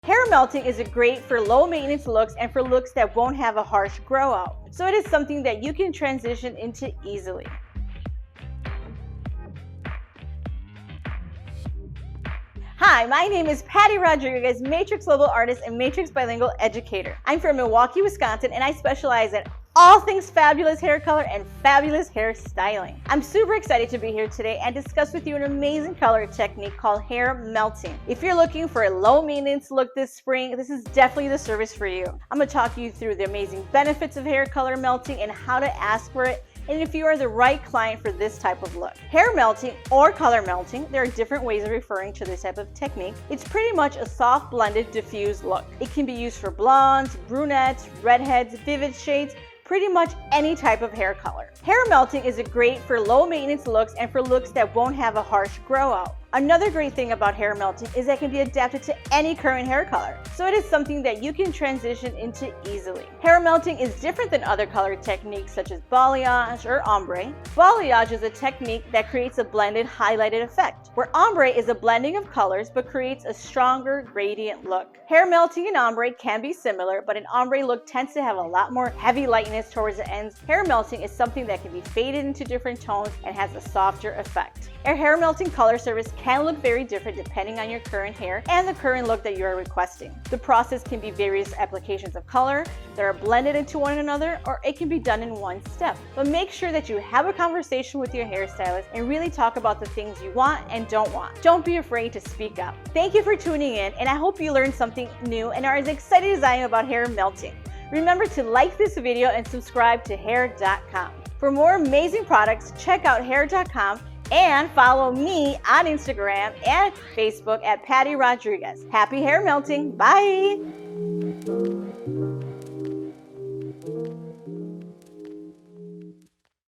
Hair melting is great for low maintenance looks and for looks that won't have a harsh grow out. So it is something that you can transition into easily. Hi, my name is Pati Rodriguez, Matrix Global Artist and Matrix Bilingual Educator. I'm from Milwaukee, Wisconsin, and I specialize in all things fabulous hair color and fabulous hair styling. I'm super excited to be here today and discuss with you an amazing color technique called hair melting. If you're looking for a low maintenance look this spring, this is definitely the service for you. I'm going to talk you through the amazing benefits of hair color melting and how to ask for it, and if you are the right client for this type of look. Hair melting or color melting, there are different ways of referring to this type of technique. It's pretty much a soft blended diffused look. It can be used for blondes, brunettes, redheads, vivid shades, pretty much any type of hair color. Hair melting is great for low maintenance looks and for looks that won't have a harsh grow out. Another great thing about hair melting is that it can be adapted to any current hair color, so it is something that you can transition into easily. Hair melting is different than other color techniques such as balayage or ombre. Balayage is a technique that creates a blended highlighted effect, where ombre is a blending of colors but creates a stronger gradient look. Hair melting and ombre can be similar, but an ombre look tends to have a lot more heavy lightness towards the ends. Hair melting is something that can be faded into different tones and has a softer effect. A hair melting color service can look very different depending on your current hair and the current look that you are requesting. The process can be various applications of color that are blended into one another, or it can be done in one step. But make sure that you have a conversation with your hairstylist and really talk about the things you want and don't want. Don't be afraid to speak up. Thank you for tuning in, and I hope you learned something new and are as excited as I am about hair melting. Remember to like this video and subscribe to Hair.com. For more amazing products, check out Hair.com and follow me on Instagram and Facebook at Pati Rodriguez. Happy hair melting. Bye.